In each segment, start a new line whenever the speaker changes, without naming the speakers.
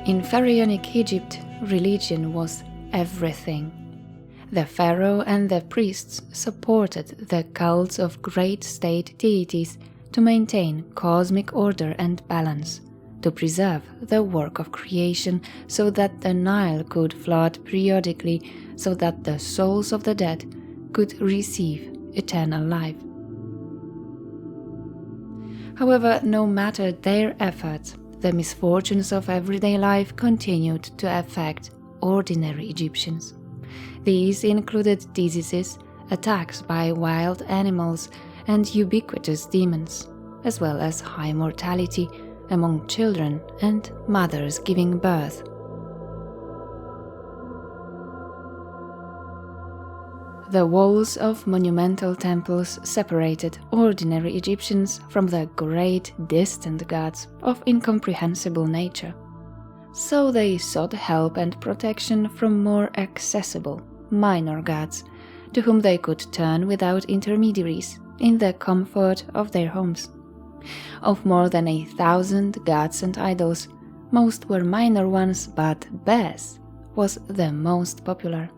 In pharaonic Egypt, religion was everything. The pharaoh and the priests supported the cults of great state deities to maintain cosmic order and balance, to preserve the work of creation so that the Nile could flood periodically, so that the souls of the dead could receive eternal life. However, no matter their efforts, the misfortunes of everyday life continued to affect ordinary Egyptians. These included diseases, attacks by wild animals, and ubiquitous demons, as well as high mortality among children and mothers giving birth. The walls of monumental temples separated ordinary Egyptians from the great distant gods of incomprehensible nature. So they sought help and protection from more accessible, minor gods, to whom they could turn without intermediaries in the comfort of their homes. Of more than 1,000 gods and idols, most were minor ones, but Bes was the most popular.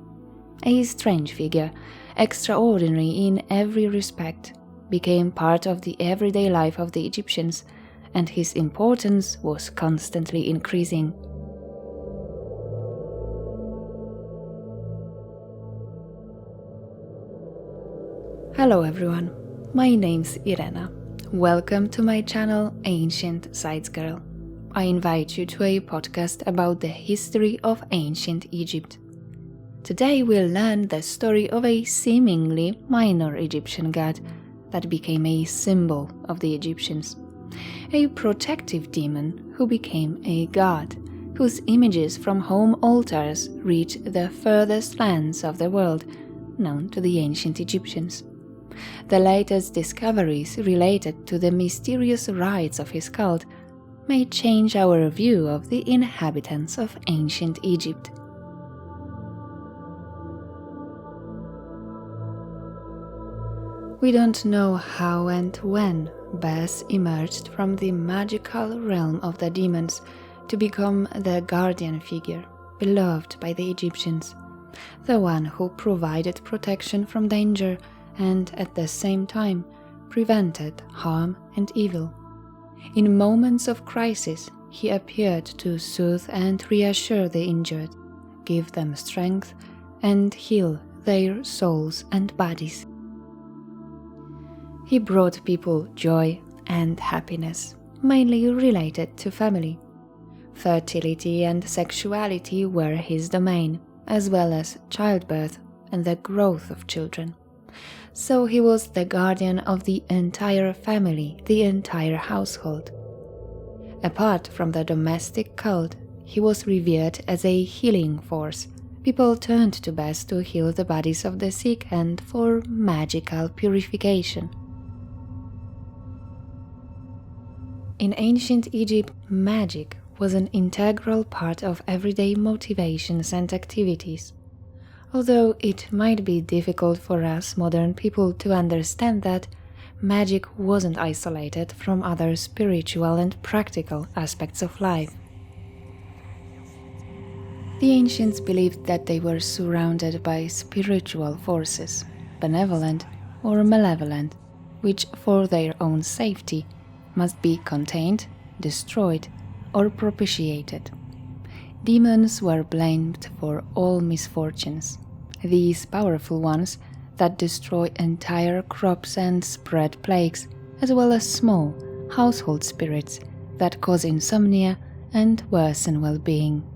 A strange figure, extraordinary in every respect, became part of the everyday life of the Egyptians, and his importance was constantly increasing. Hello everyone, my name's Irena. Welcome to my channel Ancient Science Girl. I invite you to a podcast about the history of ancient Egypt. Today we'll learn the story of a seemingly minor Egyptian god that became a symbol of the Egyptians. A protective demon who became a god, whose images from home altars reach the furthest lands of the world, known to the ancient Egyptians. The latest discoveries related to the mysterious rites of his cult may change our view of the inhabitants of ancient Egypt. We don't know how and when Bes emerged from the magical realm of the demons to become the guardian figure, beloved by the Egyptians, the one who provided protection from danger and at the same time prevented harm and evil. In moments of crisis, he appeared to soothe and reassure the injured, give them strength, and heal their souls and bodies. He brought people joy and happiness, mainly related to family. Fertility and sexuality were his domain, as well as childbirth and the growth of children. So he was the guardian of the entire family, the entire household. Apart from the domestic cult, he was revered as a healing force. People turned to Bes to heal the bodies of the sick and for magical purification. In ancient Egypt, magic was an integral part of everyday motivations and activities. Although it might be difficult for us modern people to understand that, magic wasn't isolated from other spiritual and practical aspects of life. The ancients believed that they were surrounded by spiritual forces, benevolent or malevolent, which for their own safety must be contained, destroyed, or propitiated. Demons were blamed for all misfortunes. These powerful ones that destroy entire crops and spread plagues, as well as small household spirits that cause insomnia and worsen well-being.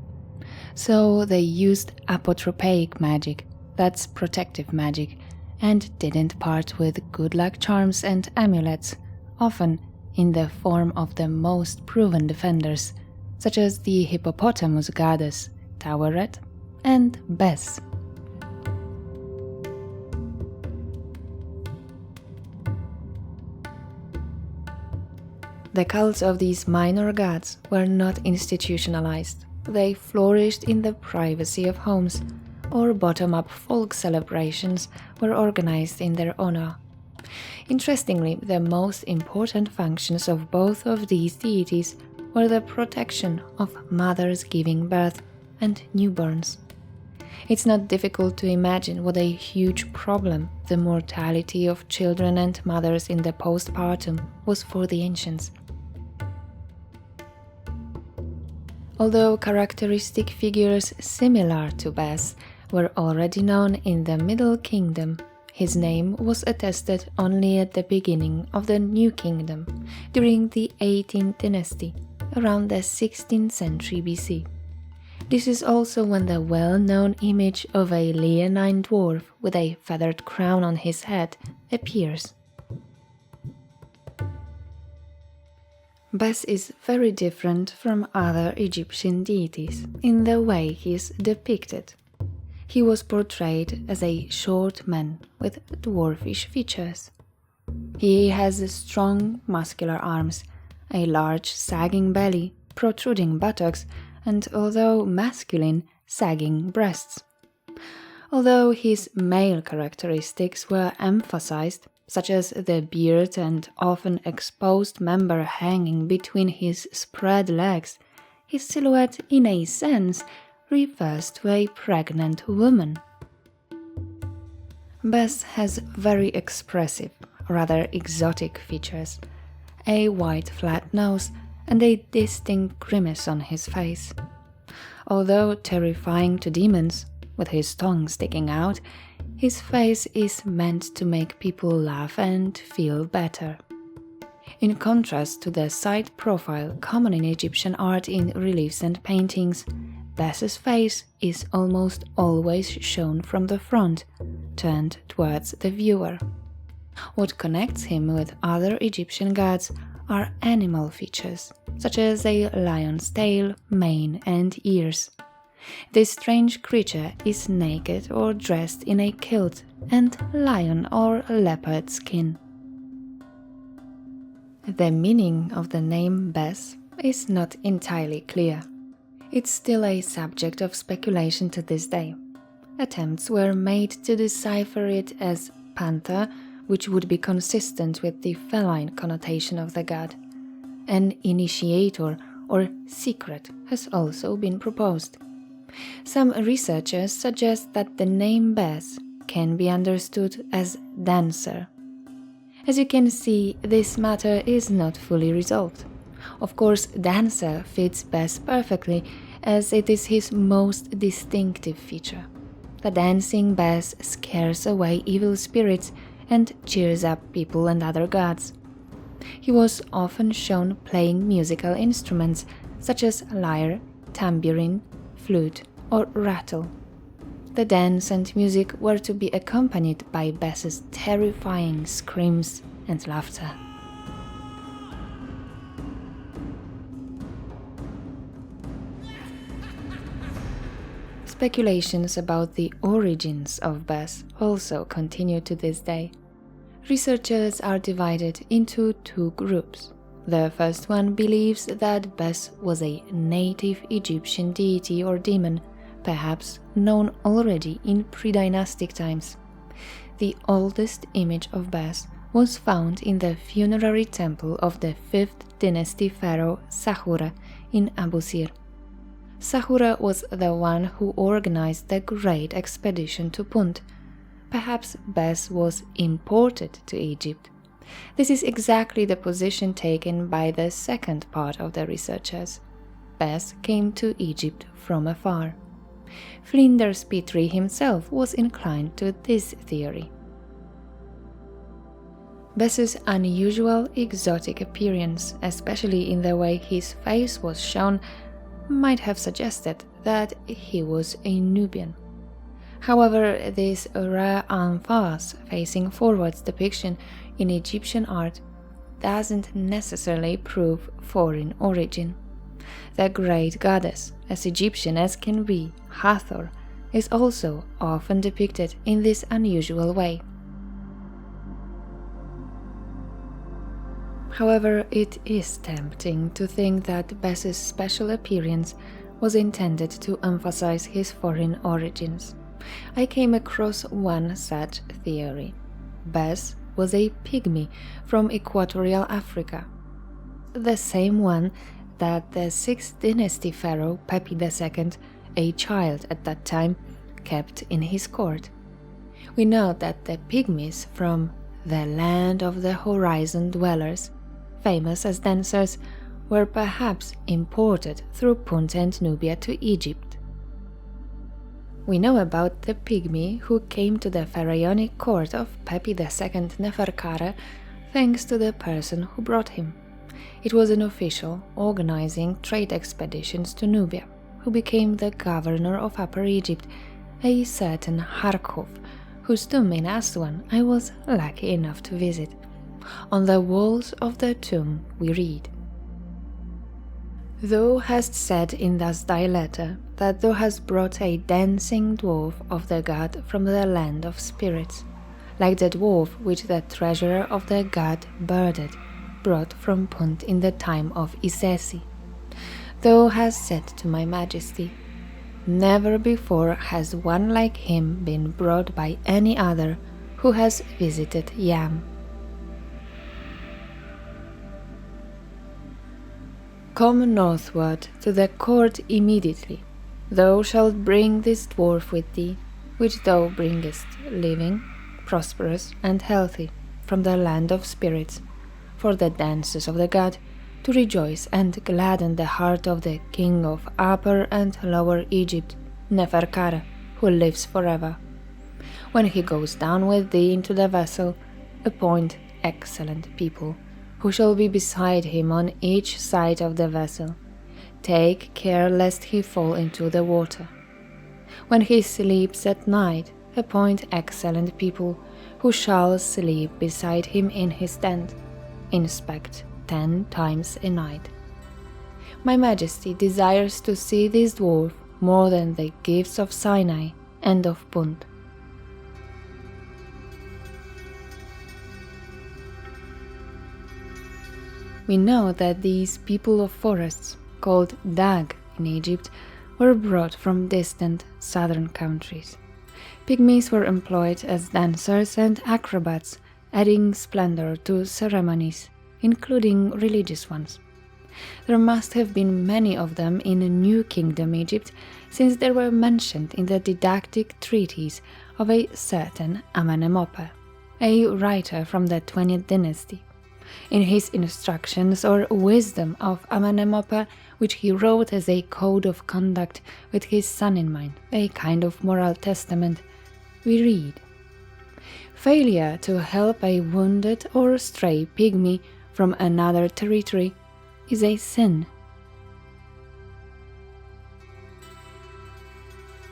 So they used apotropaic magic, that's protective magic, and didn't part with good luck charms and amulets, often in the form of the most proven defenders, such as the hippopotamus goddess Taweret and Bes. The cults of these minor gods were not institutionalized. They flourished in the privacy of homes, or bottom-up folk celebrations were organized in their honor. Interestingly, the most important functions of both of these deities were the protection of mothers giving birth and newborns. It's not difficult to imagine what a huge problem the mortality of children and mothers in the postpartum was for the ancients. Although characteristic figures similar to Bes were already known in the Middle Kingdom, his name was attested only at the beginning of the New Kingdom, during the 18th dynasty, around the 16th century BC. This is also when the well-known image of a leonine dwarf with a feathered crown on his head appears. Bes is very different from other Egyptian deities in the way he is depicted. He was portrayed as a short man with dwarfish features. He has strong muscular arms, a large sagging belly, protruding buttocks, and, although masculine, sagging breasts. Although his male characteristics were emphasized, such as the beard and often exposed member hanging between his spread legs, his silhouette, in a sense, refers to a pregnant woman. Bes has very expressive, rather exotic features, a wide flat nose, and a distinct grimace on his face. Although terrifying to demons, with his tongue sticking out, his face is meant to make people laugh and feel better. In contrast to the side profile common in Egyptian art in reliefs and paintings, Bes's face is almost always shown from the front, turned towards the viewer. What connects him with other Egyptian gods are animal features, such as a lion's tail, mane, and ears. This strange creature is naked or dressed in a kilt and lion or leopard skin. The meaning of the name Bes is not entirely clear. It's still a subject of speculation to this day. Attempts were made to decipher it as panther, which would be consistent with the feline connotation of the god. An initiator or secret has also been proposed. Some researchers suggest that the name Bes can be understood as dancer. As you can see, this matter is not fully resolved. Of course, dancer fits Bes perfectly, as it is his most distinctive feature. The dancing Bes scares away evil spirits and cheers up people and other gods. He was often shown playing musical instruments such as lyre, tambourine, flute, or rattle. The dance and music were to be accompanied by Bes's terrifying screams and laughter. Speculations about the origins of Bes also continue to this day. Researchers are divided into two groups. The first one believes that Bes was a native Egyptian deity or demon, perhaps known already in pre-dynastic times. The oldest image of Bes was found in the funerary temple of the 5th dynasty pharaoh Sahura in Abu Sir. Sahura was the one who organized the great expedition to Punt. Perhaps Bes was imported to Egypt. This is exactly the position taken by the second part of the researchers. Bes came to Egypt from afar. Flinders Petrie himself was inclined to this theory. Bes's unusual, exotic appearance, especially in the way his face was shown, might have suggested that he was a Nubian. However, this rare en face, facing forwards depiction in Egyptian art doesn't necessarily prove foreign origin. The great goddess, as Egyptian as can be, Hathor, is also often depicted in this unusual way. However, it is tempting to think that Bes's special appearance was intended to emphasize his foreign origins. I came across one such theory. Bes was a pygmy from equatorial Africa, the same one that the 6th dynasty pharaoh Pepi II, a child at that time, kept in his court. We know that the pygmies from the land of the horizon dwellers, famous as dancers, were perhaps imported through Punt and Nubia to Egypt. We know about the pygmy who came to the pharaonic court of Pepi II Neferkare thanks to the person who brought him. It was an official organizing trade expeditions to Nubia, who became the governor of Upper Egypt, a certain Harkhuf, whose tomb in Aswan I was lucky enough to visit. On the walls of the tomb we read, "Thou hast said in thus thy letter that thou hast brought a dancing dwarf of the god from the land of spirits, like the dwarf which the treasurer of the god Birded brought from Punt in the time of Isesi. Thou hast said to my majesty, never before has one like him been brought by any other who has visited Yam. Come northward to the court immediately. Thou shalt bring this dwarf with thee, which thou bringest, living, prosperous, and healthy, from the land of spirits, for the dances of the god, to rejoice and gladden the heart of the king of Upper and Lower Egypt, Neferkare, who lives forever. When he goes down with thee into the vessel, appoint excellent people, who shall be beside him on each side of the vessel. Take care lest he fall into the water. When he sleeps at night, appoint excellent people, who shall sleep beside him in his tent. Inspect 10 times a night. My majesty desires to see this dwarf more than the gifts of Sinai and of Punt." We know that these people of forests, called Dag in Egypt, were brought from distant southern countries. Pygmies were employed as dancers and acrobats, adding splendor to ceremonies, including religious ones. There must have been many of them in New Kingdom Egypt, since they were mentioned in the didactic treatise of a certain Amenemope, a writer from the 20th dynasty. In his instructions or wisdom of Amenemope, which he wrote as a code of conduct with his son in mind, a kind of moral testament, we read, "Failure to help a wounded or stray pygmy from another territory is a sin."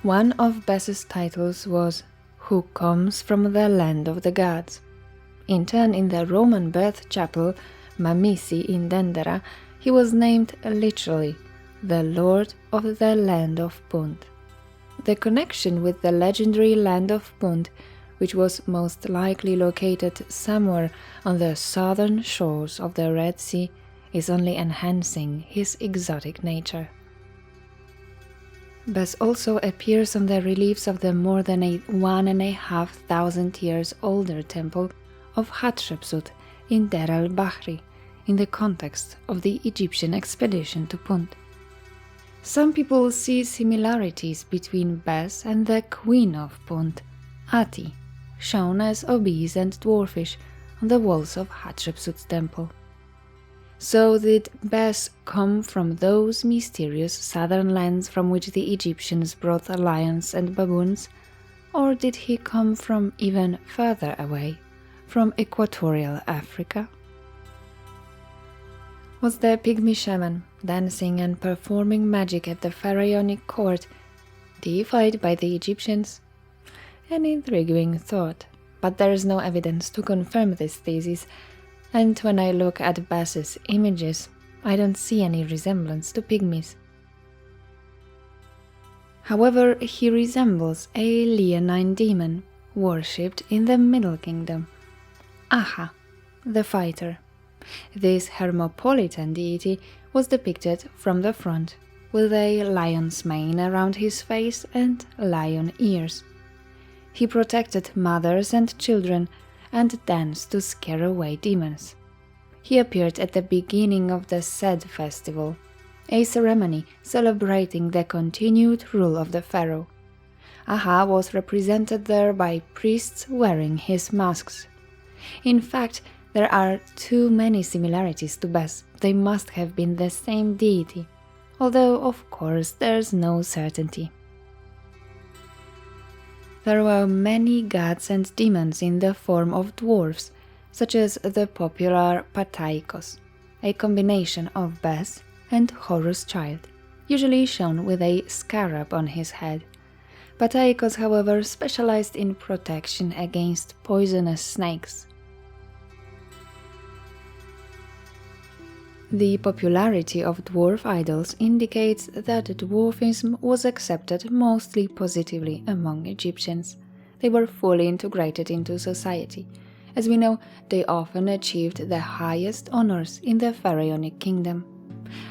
One of Bes's titles was "Who Comes from the Land of the Gods." In turn, in the Roman birth chapel Mamisi in Dendera, he was named literally the Lord of the Land of Punt. The connection with the legendary land of Punt, which was most likely located somewhere on the southern shores of the Red Sea, is only enhancing his exotic nature. Bes also appears on the reliefs of the more than 1,500 years older temple of Hatshepsut in Der el-Bahri, in the context of the Egyptian expedition to Punt. Some people see similarities between Bes and the queen of Punt, Ati, shown as obese and dwarfish on the walls of Hatshepsut's temple. So did Bes come from those mysterious southern lands from which the Egyptians brought lions and baboons, or did he come from even further away, from equatorial Africa? Was the pygmy shaman, dancing and performing magic at the pharaonic court, deified by the Egyptians? An intriguing thought, but there is no evidence to confirm this thesis, and when I look at Bes's images, I don't see any resemblance to pygmies. However, he resembles a leonine demon worshipped in the Middle Kingdom, Aha, the fighter. This Hermopolitan deity was depicted from the front, with a lion's mane around his face and lion ears. He protected mothers and children and danced to scare away demons. He appeared at the beginning of the Sed festival, a ceremony celebrating the continued rule of the pharaoh. Aha was represented there by priests wearing his masks. In fact, there are too many similarities to Bes. They must have been the same deity, although of course there's no certainty. There were many gods and demons in the form of dwarfs, such as the popular Pataikos, a combination of Bes and Horus child, usually shown with a scarab on his head. Pataikos, however, specialized in protection against poisonous snakes. The popularity of dwarf idols indicates that dwarfism was accepted mostly positively among Egyptians. They were fully integrated into society. As we know, they often achieved the highest honors in the pharaonic kingdom.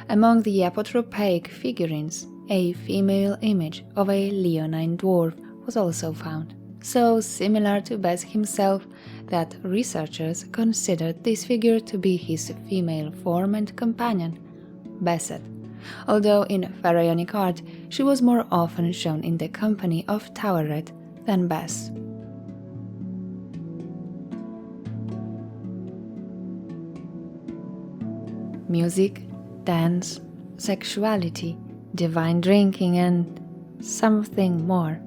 Among the apotropaic figurines, a female image of a leonine dwarf was also found, so similar to Bes himself that researchers considered this figure to be his female form and companion, Beset, although in pharaonic art she was more often shown in the company of Taweret than Bes. Music, dance, sexuality, divine drinking, and something more.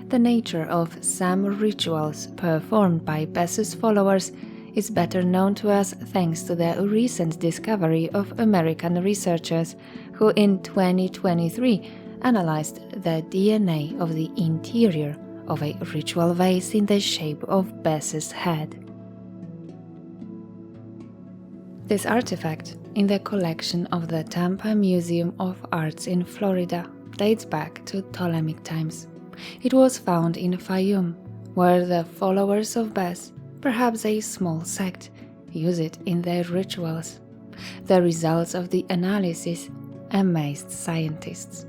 The nature of some rituals performed by Bes's followers is better known to us thanks to the recent discovery of American researchers who in 2023 analyzed the DNA of the interior of a ritual vase in the shape of Bes's head. This artifact, in the collection of the Tampa Museum of Arts in Florida, dates back to Ptolemaic times. It was found in Fayum, where the followers of Bes, perhaps a small sect, use it in their rituals. The results of the analysis amazed scientists.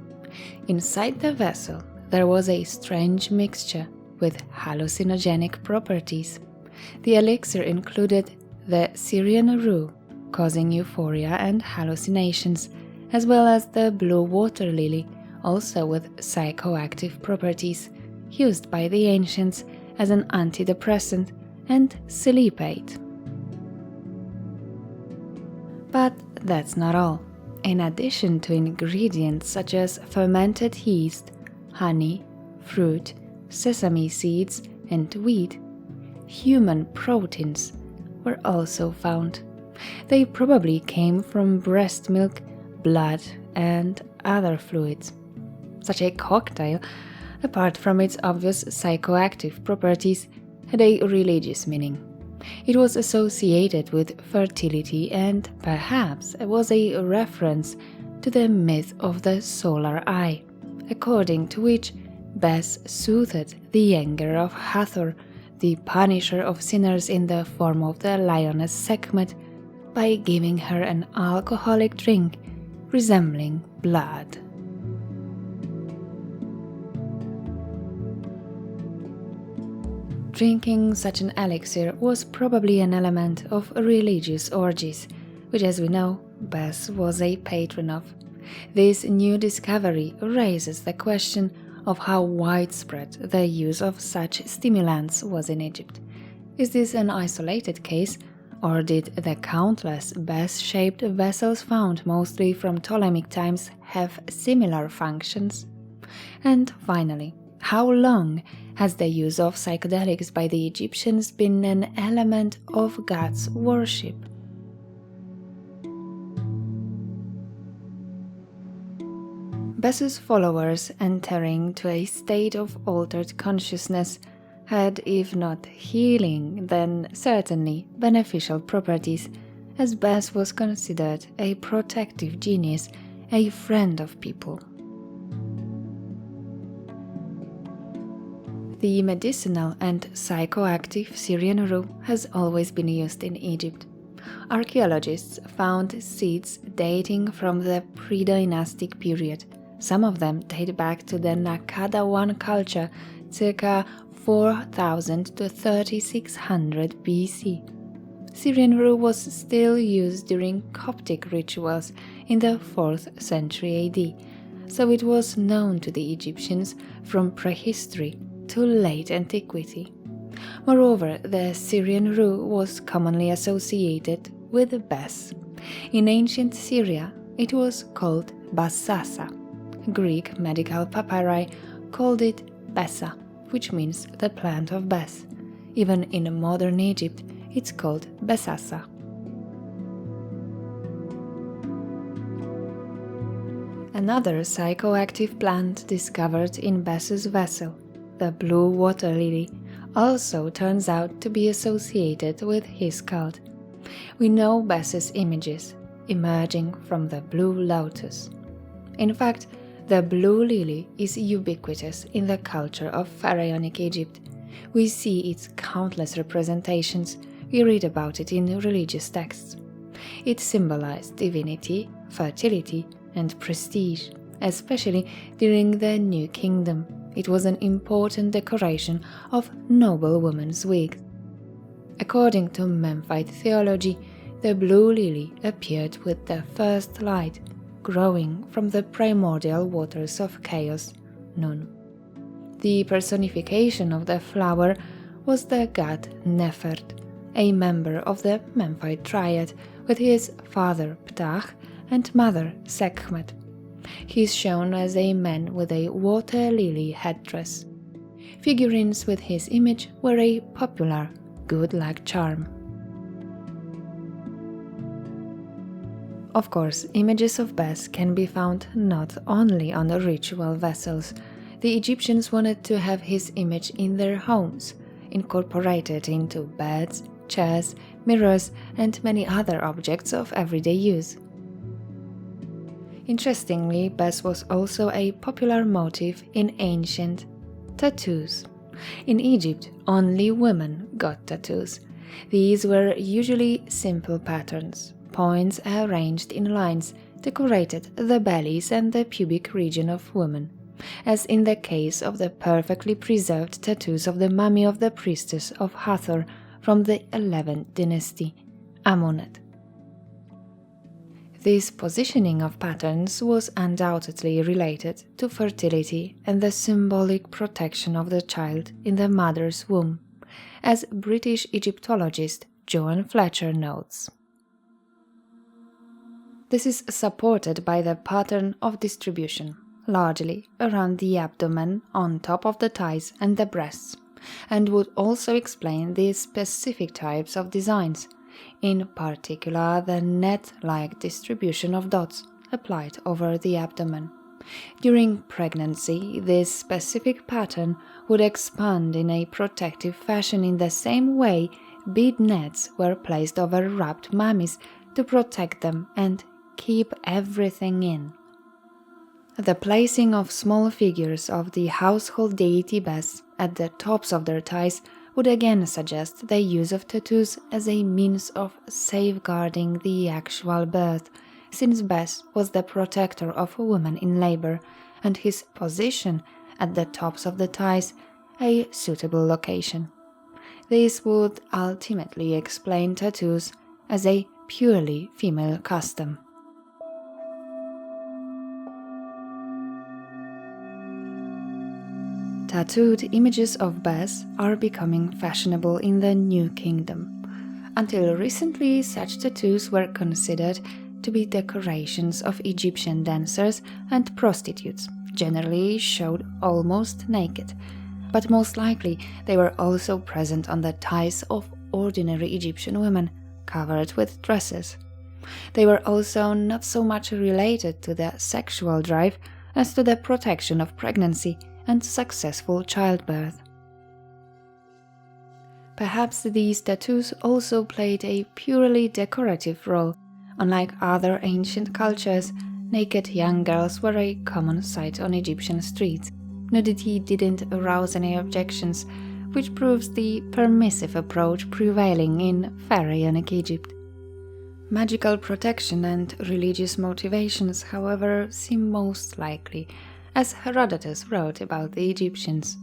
Inside the vessel, there was a strange mixture with hallucinogenic properties. The elixir included the Syrian rue, causing euphoria and hallucinations, as well as the blue water lily, also with psychoactive properties, used by the ancients as an antidepressant and sleep-aid. But that's not all. In addition to ingredients such as fermented yeast, honey, fruit, sesame seeds, and wheat, human proteins were also found. They probably came from breast milk, blood, and other fluids. Such a cocktail, apart from its obvious psychoactive properties, had a religious meaning. It was associated with fertility and perhaps was a reference to the myth of the solar eye, according to which Bes soothed the anger of Hathor, the punisher of sinners in the form of the lioness Sekhmet, by giving her an alcoholic drink resembling blood. Drinking such an elixir was probably an element of religious orgies, which, as we know, Bes was a patron of. This new discovery raises the question of how widespread the use of such stimulants was in Egypt. Is this an isolated case, or did the countless Bes-shaped vessels found mostly from Ptolemaic times have similar functions? And finally, how long has the use of psychedelics by the Egyptians been an element of God's worship? Bes's followers, entering to a state of altered consciousness, had, if not healing, then certainly beneficial properties, as Bes was considered a protective genius, a friend of people. The medicinal and psychoactive Syrian rue has always been used in Egypt. Archaeologists found seeds dating from the pre-dynastic period. Some of them date back to the Naqada I culture, circa 4000 to 3600 BC. Syrian rue was still used during Coptic rituals in the 4th century AD, so it was known to the Egyptians from prehistory to late antiquity. Moreover, the Syrian rue was commonly associated with Bes. In ancient Syria, it was called Bassasa. Greek medical papyri called it Bessa, which means the plant of Bes. Even in modern Egypt, it's called Bessasa. Another psychoactive plant discovered in Bes's vessel, the blue water lily, also turns out to be associated with his cult. We know Bes's images emerging from the blue lotus. In fact, the blue lily is ubiquitous in the culture of pharaonic Egypt. We see its countless representations, we read about it in religious texts. It symbolized divinity, fertility, and prestige, especially during the New Kingdom. It was an important decoration of noble women's wigs. According to Memphite theology, the blue lily appeared with the first light, growing from the primordial waters of chaos, Nun. The personification of the flower was the god Nefert, a member of the Memphite triad, with his father Ptah and mother Sekhmet. He is shown as a man with a water lily headdress. Figurines with his image were a popular good luck charm. Of course, images of Bes can be found not only on the ritual vessels. The Egyptians wanted to have his image in their homes, incorporated into beds, chairs, mirrors, and many other objects of everyday use. Interestingly, Bes was also a popular motif in ancient tattoos. In Egypt, only women got tattoos. These were usually simple patterns. Points arranged in lines decorated the bellies and the pubic region of women, as in the case of the perfectly preserved tattoos of the mummy of the priestess of Hathor from the 11th dynasty, Amun-ra. This positioning of patterns was undoubtedly related to fertility and the symbolic protection of the child in the mother's womb, as British Egyptologist Joan Fletcher notes. This is supported by the pattern of distribution, largely around the abdomen, on top of the thighs and the breasts, and would also explain the specific types of designs, in particular the net-like distribution of dots applied over the abdomen. During pregnancy, this specific pattern would expand in a protective fashion in the same way bead nets were placed over wrapped mummies to protect them and keep everything in. The placing of small figures of the household deity Bes at the tops of their thighs would again suggest the use of tattoos as a means of safeguarding the actual birth, since Bes was the protector of women in labor, and his position at the tops of the thighs a suitable location. This would ultimately explain tattoos as a purely female custom. Tattooed images of Bes are becoming fashionable in the New Kingdom. Until recently, such tattoos were considered to be decorations of Egyptian dancers and prostitutes, generally showed almost naked, but most likely they were also present on the thighs of ordinary Egyptian women, covered with dresses. They were also not so much related to the sexual drive as to the protection of pregnancy and successful childbirth. Perhaps these tattoos also played a purely decorative role. Unlike other ancient cultures, naked young girls were a common sight on Egyptian streets. Nudity didn't arouse any objections, which proves the permissive approach prevailing in pharaonic Egypt. Magical protection and religious motivations, however, seem most likely, as Herodotus wrote about the Egyptians.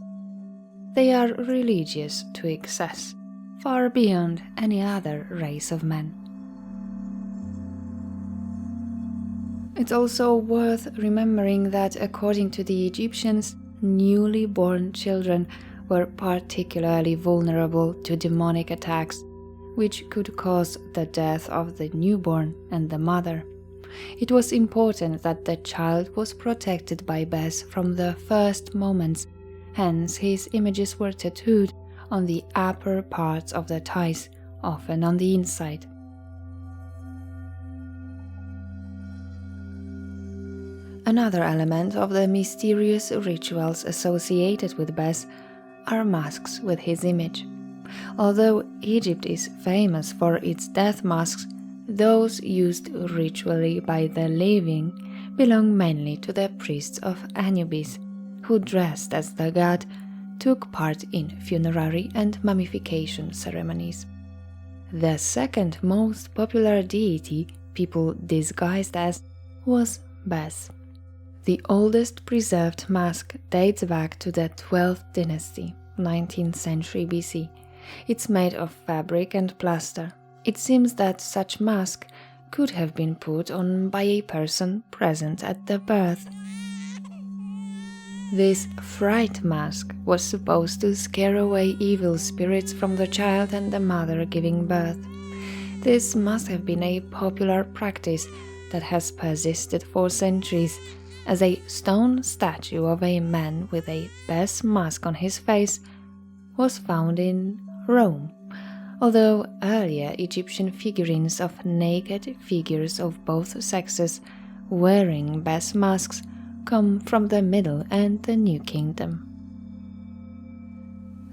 They are religious to excess. far beyond any other race of men. It's also worth remembering that according to the Egyptians, newly born children were particularly vulnerable to demonic attacks, which could cause the death of the newborn and the mother. It was important that the child was protected by Bes from the first moments, hence his images were tattooed on the upper parts of the thighs, often on the inside. Another element of the mysterious rituals associated with Bes are masks with his image. Although Egypt is famous for its death masks, those used ritually by the living belong mainly to the priests of Anubis, who dressed as the god, took part in funerary and mummification ceremonies. The second most popular deity people disguised as was Bes. The oldest preserved mask dates back to the 12th dynasty, 19th century BC. It's made of fabric and plaster. It seems that such mask could have been put on by a person present at the birth. This fright mask was supposed to scare away evil spirits from the child and the mother giving birth. This must have been a popular practice that has persisted for centuries, as a stone statue of a man with a Bes mask on his face was found in Rome, although earlier Egyptian figurines of naked figures of both sexes wearing Bes masks come from the Middle and the New Kingdom.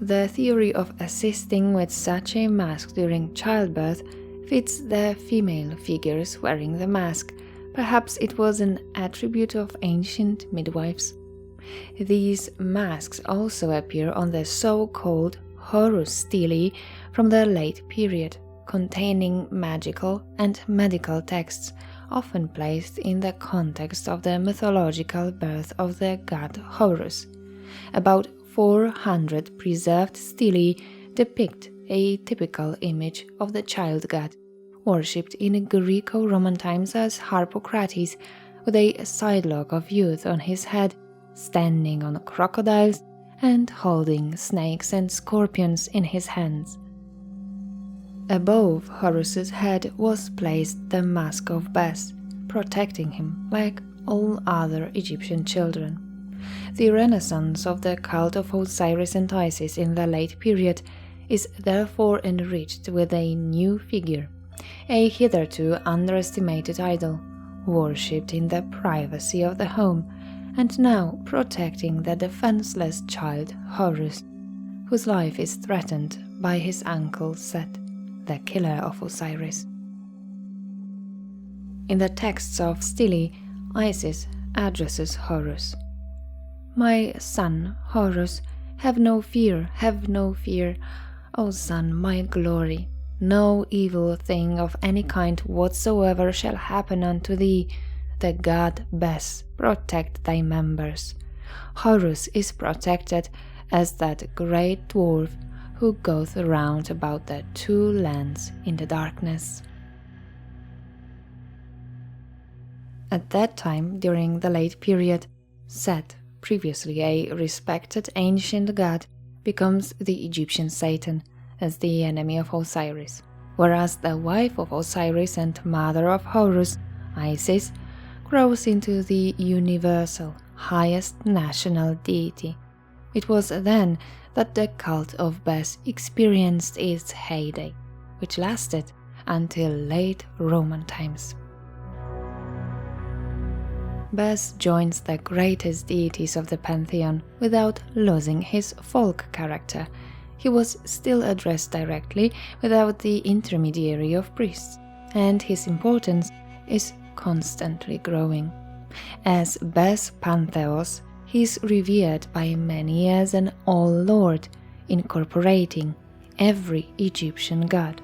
The theory of assisting with such a mask during childbirth fits the female figures wearing the mask. Perhaps it was an attribute of ancient midwives. These masks also appear on the so-called Horus stelae from the late period, containing magical and medical texts, often placed in the context of the mythological birth of the god Horus. About 400 preserved stelae depict a typical image of the child god, worshipped in Greco-Roman times as Harpocrates, with a sidelock of youth on his head, standing on crocodiles and holding snakes and scorpions in his hands. Above Horus's head was placed the mask of Bes, protecting him like all other Egyptian children. The renaissance of the cult of Osiris and Isis in the late period is therefore enriched with a new figure, a hitherto underestimated idol, worshipped in the privacy of the home, and now protecting the defenseless child Horus, whose life is threatened by his uncle Set, the killer of Osiris. In the texts of stelae, Isis addresses Horus. "My son, Horus, have no fear, O son, my glory. No evil thing of any kind whatsoever shall happen unto thee. The god Bes protect thy members. Horus is protected as that great dwarf who goeth round about the two lands in the darkness." At that time, during the late period, Set, previously a respected ancient god, becomes the Egyptian Satan, as the enemy of Osiris, whereas the wife of Osiris and mother of Horus, Isis, grows into the universal, highest national deity. It was then that the cult of Bes experienced its heyday, which lasted until late Roman times. Bes joins the greatest deities of the pantheon without losing his folk character. He was still addressed directly without the intermediary of priests, and his importance is constantly growing. As Bes Pantheos, he is revered by many as an all-lord, incorporating every Egyptian god.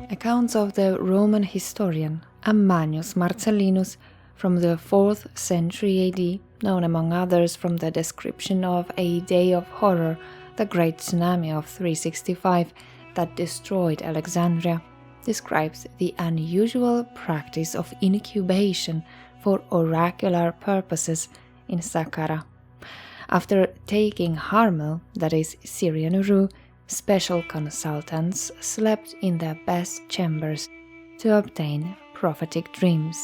Accounts of the Roman historian Ammianus Marcellinus from the 4th century AD, known among others from the description of a day of horror, the great tsunami of 365 that destroyed Alexandria, describes the unusual practice of incubation for oracular purposes in Saqqara. After taking harmel, that is Syrian rue, special consultants slept in their best chambers to obtain prophetic dreams.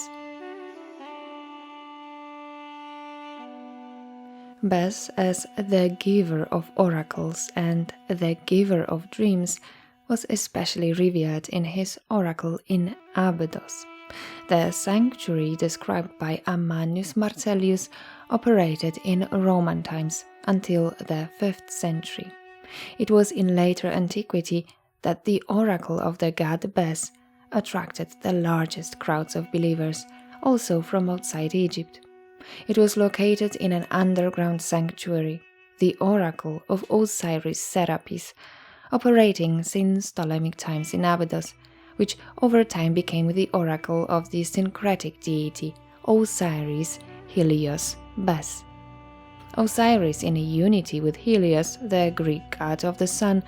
Bes, as the giver of oracles and the giver of dreams, was especially revered in his oracle in Abydos. The sanctuary described by Ammianus Marcellius operated in Roman times until the 5th century. It was in later antiquity that the oracle of the god Bes attracted the largest crowds of believers, also from outside Egypt. It was located in an underground sanctuary, the oracle of Osiris Serapis, operating since Ptolemaic times in Abydos, which over time became the oracle of the syncretic deity Osiris Helios Bes. Osiris, in unity with Helios, the Greek god of the sun,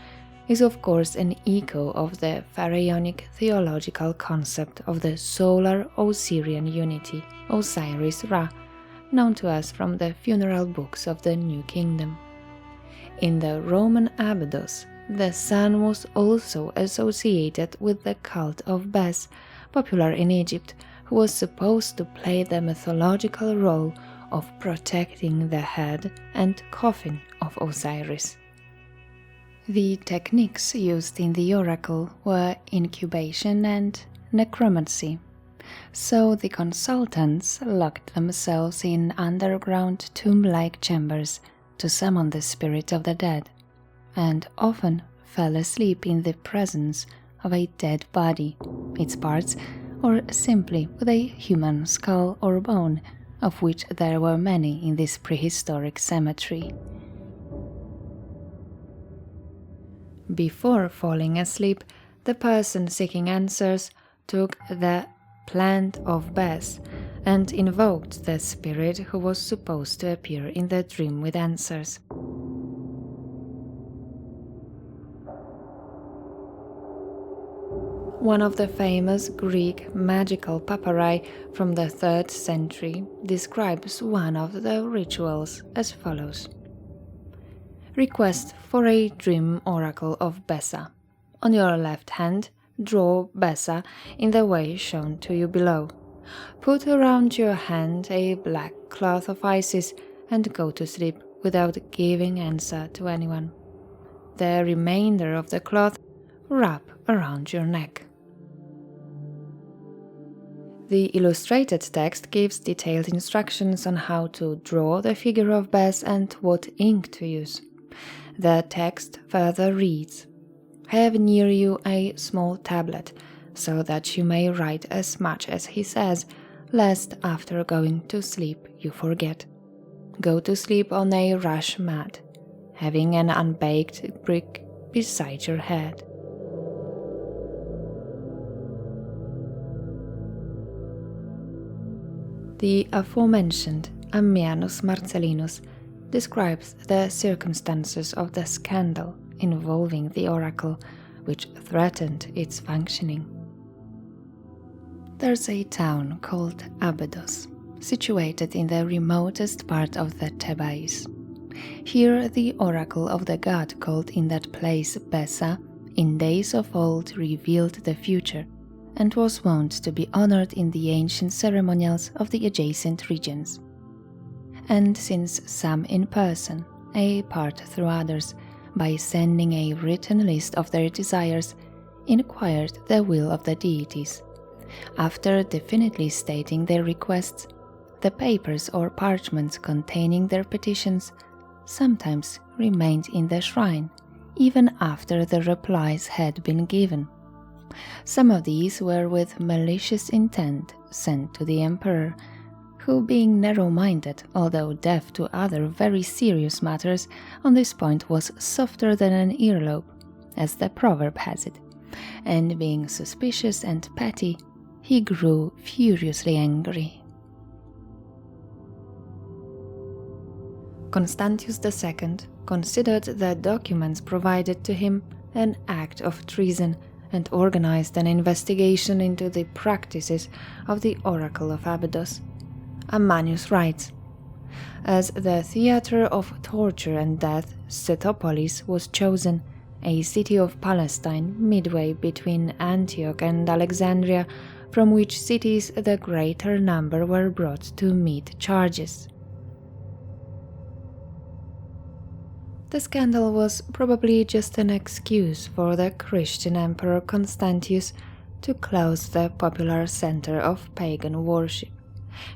is of course an echo of the pharaonic theological concept of the solar Osirian unity, Osiris-Ra, known to us from the funeral books of the New Kingdom. In the Roman Abydos, the sun was also associated with the cult of Bes, popular in Egypt, who was supposed to play the mythological role of protecting the head and coffin of Osiris. The techniques used in the oracle were incubation and necromancy. So the consultants locked themselves in underground tomb-like chambers to summon the spirit of the dead, and often fell asleep in the presence of a dead body, its parts, or simply with a human skull or bone, of which there were many in this prehistoric cemetery. Before falling asleep, the person seeking answers took the plant of Bes and invoked the spirit who was supposed to appear in the dream with answers. One of the famous Greek magical papyri from the 3rd century describes one of the rituals as follows. Request for a dream oracle of Besa. On your left hand, draw Besa in the way shown to you below. Put around your hand a black cloth of Isis and go to sleep without giving answer to anyone. The remainder of the cloth wrap around your neck. The illustrated text gives detailed instructions on how to draw the figure of Bes and what ink to use. The text further reads, "Have near you a small tablet, so that you may write as much as he says, lest after going to sleep you forget. Go to sleep on a rush mat, having an unbaked brick beside your head." The aforementioned Ammianus Marcellinus describes the circumstances of the scandal involving the oracle, which threatened its functioning. There's a town called Abydos, situated in the remotest part of the Thebais. Here the oracle of the god called in that place Besa, in days of old revealed the future, and was wont to be honored in the ancient ceremonials of the adjacent regions. And since some in person, a part through others, by sending a written list of their desires, inquired the will of the deities. After definitely stating their requests, the papers or parchments containing their petitions sometimes remained in the shrine, even after the replies had been given. Some of these were with malicious intent sent to the emperor, who, being narrow-minded, although deaf to other very serious matters, on this point was softer than an earlobe, as the proverb has it, and being suspicious and petty, he grew furiously angry. Constantius II considered the documents provided to him an act of treason and organized an investigation into the practices of the Oracle of Abydos. Ammianus writes, "As the theater of torture and death, Scythopolis was chosen, a city of Palestine midway between Antioch and Alexandria, from which cities the greater number were brought to meet charges." The scandal was probably just an excuse for the Christian Emperor Constantius to close the popular center of pagan worship.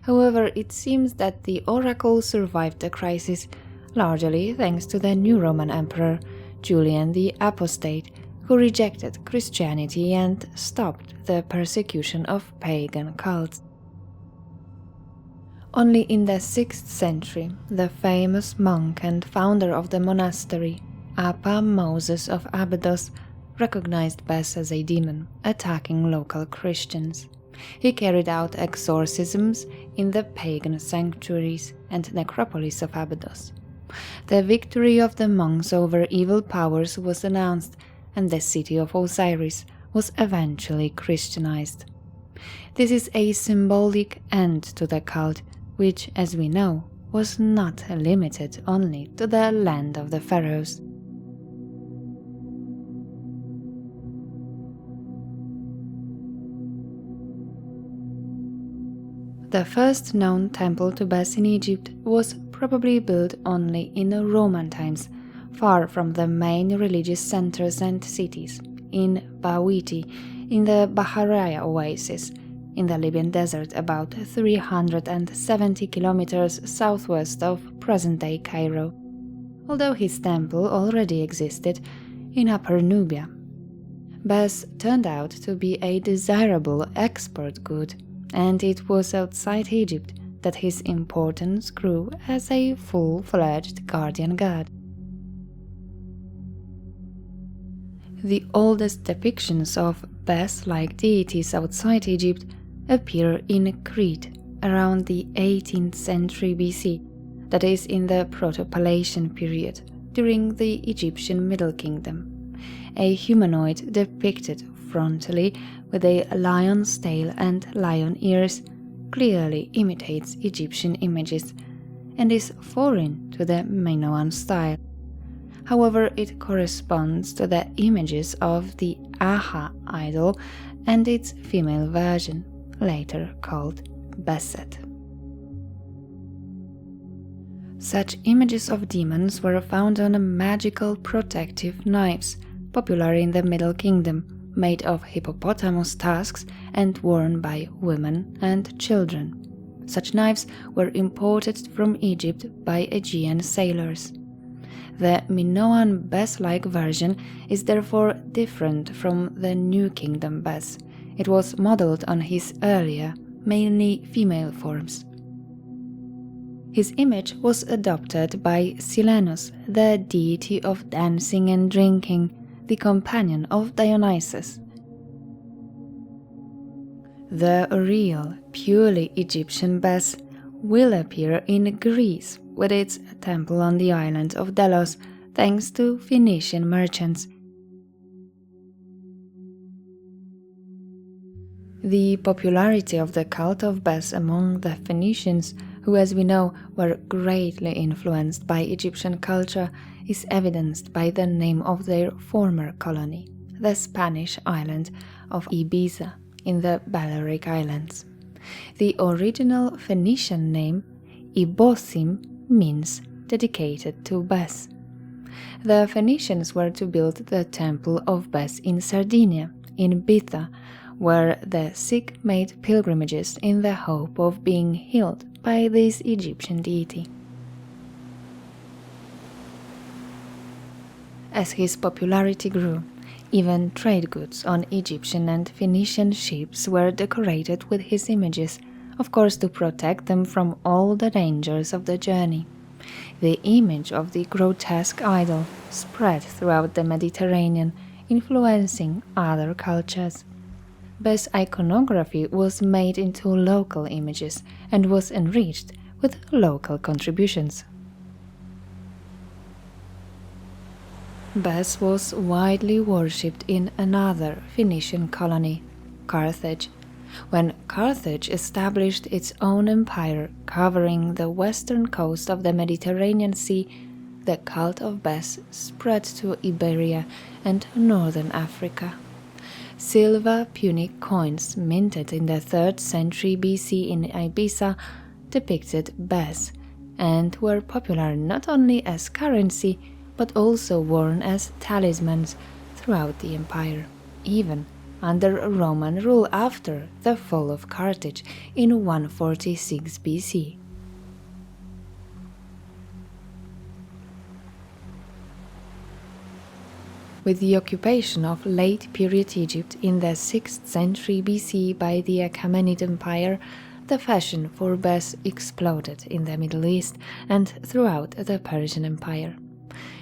However, it seems that the oracle survived the crisis, largely thanks to the new Roman Emperor, Julian the Apostate, who rejected Christianity and stopped the persecution of pagan cults. Only in the 6th century, the famous monk and founder of the monastery, Appa Moses of Abydos, recognized Bes as a demon, attacking local Christians. He carried out exorcisms in the pagan sanctuaries and necropolis of Abydos. The victory of the monks over evil powers was announced, and the city of Osiris was eventually Christianized. This is a symbolic end to the cult, which, as we know, was not limited only to the land of the pharaohs. The first known temple to Bes in Egypt was probably built only in Roman times, far from the main religious centers and cities, in Bawiti, in the Bahariya oasis, in the Libyan desert about 370 kilometers southwest of present-day Cairo, although his temple already existed in Upper Nubia. Bes turned out to be a desirable export good, and it was outside Egypt that his importance grew as a full-fledged guardian god. The oldest depictions of Bes-like deities outside Egypt appear in Crete around the 18th century BC, that is, in the Proto-Palatian period, during the Egyptian Middle Kingdom. A humanoid depicted frontally with a lion's tail and lion ears clearly imitates Egyptian images and is foreign to the Minoan style. However, it corresponds to the images of the Aha idol and its female version, later called Beset. Such images of demons were found on magical protective knives, popular in the Middle Kingdom, made of hippopotamus tusks and worn by women and children. Such knives were imported from Egypt by Aegean sailors. The Minoan Bes-like version is therefore different from the New Kingdom Bes. It was modeled on his earlier, mainly female forms. His image was adopted by Silenus, the deity of dancing and drinking, the companion of Dionysus. The real, purely Egyptian Bes will appear in Greece with its temple on the island of Delos, thanks to Phoenician merchants. The popularity of the cult of Bes among the Phoenicians, who, as we know, were greatly influenced by Egyptian culture, is evidenced by the name of their former colony, the Spanish island of Ibiza in the Balearic Islands. The original Phoenician name, Ibosim, means dedicated to Bes. The Phoenicians were to build the temple of Bes in Sardinia, in Bitha, where the sick made pilgrimages in the hope of being healed by this Egyptian deity. As his popularity grew, even trade goods on Egyptian and Phoenician ships were decorated with his images, of course to protect them from all the dangers of the journey. The image of the grotesque idol spread throughout the Mediterranean, influencing other cultures. Bes iconography was made into local images and was enriched with local contributions. Bes was widely worshipped in another Phoenician colony, Carthage. When Carthage established its own empire covering the western coast of the Mediterranean Sea, the cult of Bes spread to Iberia and northern Africa. Silver Punic coins minted in the 3rd century BC in Ibiza depicted Bes and were popular not only as currency but also worn as talismans throughout the empire, even under Roman rule after the fall of Carthage in 146 BC. With the occupation of late-period Egypt in the 6th century BC by the Achaemenid Empire, the fashion for Bes exploded in the Middle East and throughout the Persian Empire.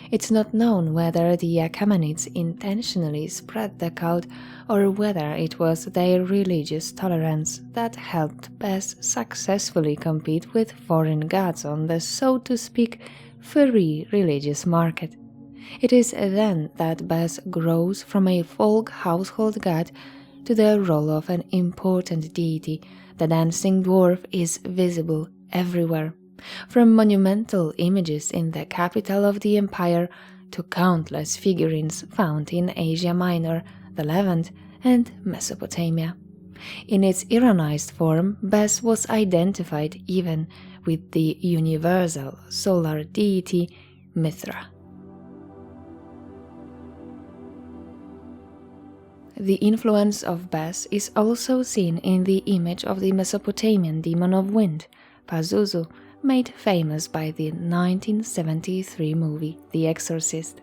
It's not known whether the Achaemenids intentionally spread the cult or whether it was their religious tolerance that helped Bes successfully compete with foreign gods on the, so to speak, free religious market. It is then that Bes grows from a folk household god to the role of an important deity. The dancing dwarf is visible everywhere, from monumental images in the capital of the empire to countless figurines found in Asia Minor, the Levant, and Mesopotamia. In its Iranized form, Bes was identified even with the universal solar deity Mithra. The influence of Bes is also seen in the image of the Mesopotamian demon of wind, Pazuzu, made famous by the 1973 movie The Exorcist.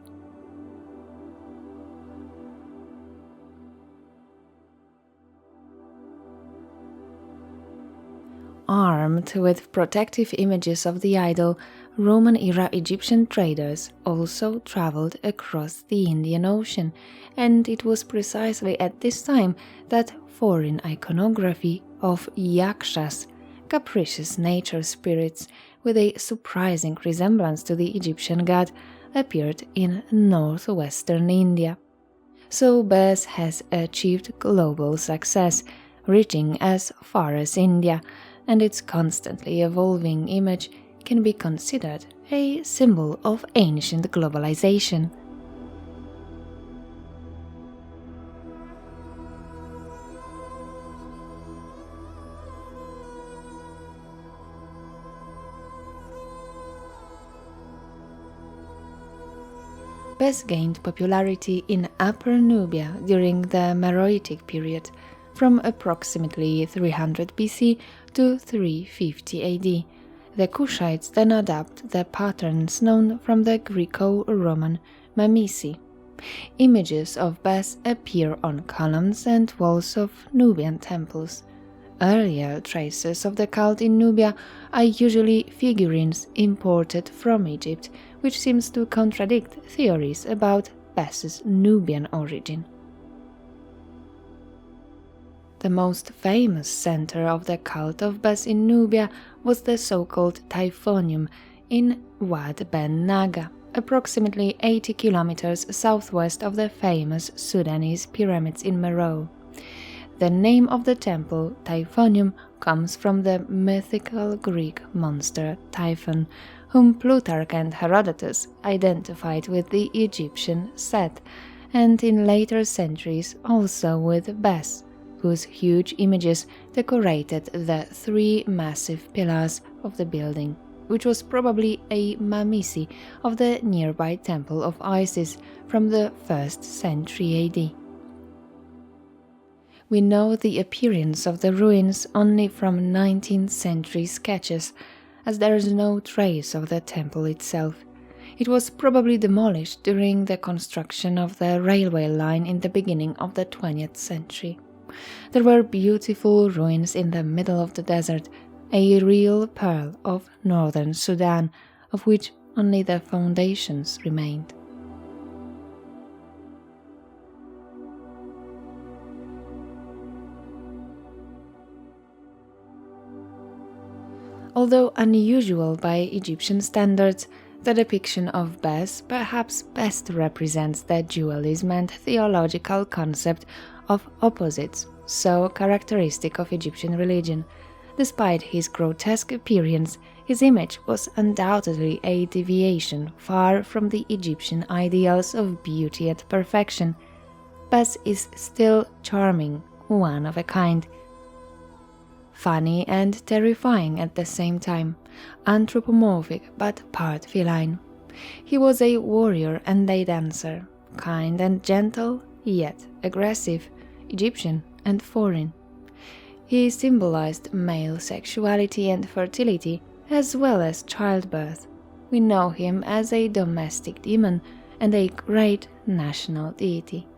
Armed with protective images of the idol, Roman-era Egyptian traders also traveled across the Indian Ocean, and it was precisely at this time that foreign iconography of yakshas, capricious nature spirits with a surprising resemblance to the Egyptian god, appeared in northwestern India. So Bes has achieved global success, reaching as far as India, and its constantly evolving image can be considered a symbol of ancient globalization. Bes gained popularity in Upper Nubia during the Meroitic period, from approximately 300 BC to 350 AD. The Kushites then adopt the patterns known from the Greco-Roman Mamisi. Images of Bes appear on columns and walls of Nubian temples. Earlier traces of the cult in Nubia are usually figurines imported from Egypt, which seems to contradict theories about Bes's Nubian origin. The most famous center of the cult of Bes in Nubia was the so-called Typhonium in Wad Ben Naga, approximately 80 kilometers southwest of the famous Sudanese pyramids in Meroe. The name of the temple, Typhonium, comes from the mythical Greek monster Typhon, whom Plutarch and Herodotus identified with the Egyptian Set, and in later centuries also with Bes, whose huge images decorated the three massive pillars of the building, which was probably a Mamisi of the nearby temple of Isis from the 1st century AD. We know the appearance of the ruins only from 19th century sketches, as there is no trace of the temple itself. It was probably demolished during the construction of the railway line in the beginning of the 20th century. There were beautiful ruins in the middle of the desert, a real pearl of northern Sudan, of which only the foundations remained. Although unusual by Egyptian standards, the depiction of Bes perhaps best represents the dualism and theological concept of opposites, so characteristic of Egyptian religion. Despite his grotesque appearance, his image was undoubtedly a deviation far from the Egyptian ideals of beauty and perfection. Bes is still charming, one of a kind. Funny and terrifying at the same time, anthropomorphic but part feline. He was a warrior and a dancer, kind and gentle, yet aggressive, Egyptian and foreign. He symbolized male sexuality and fertility, as well as childbirth. We know him as a domestic demon and a great national deity.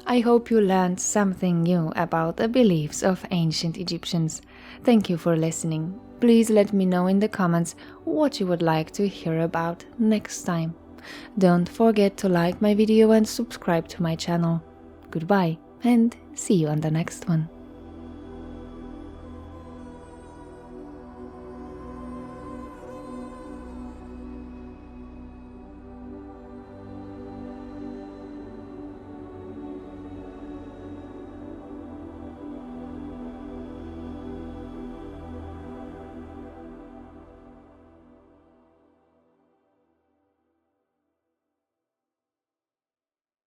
I hope you learned something new about the beliefs of ancient Egyptians. Thank you for listening. Please let me know in the comments what you would like to hear about next time. Don't forget to like my video and subscribe to my channel. Goodbye and see you on the next one.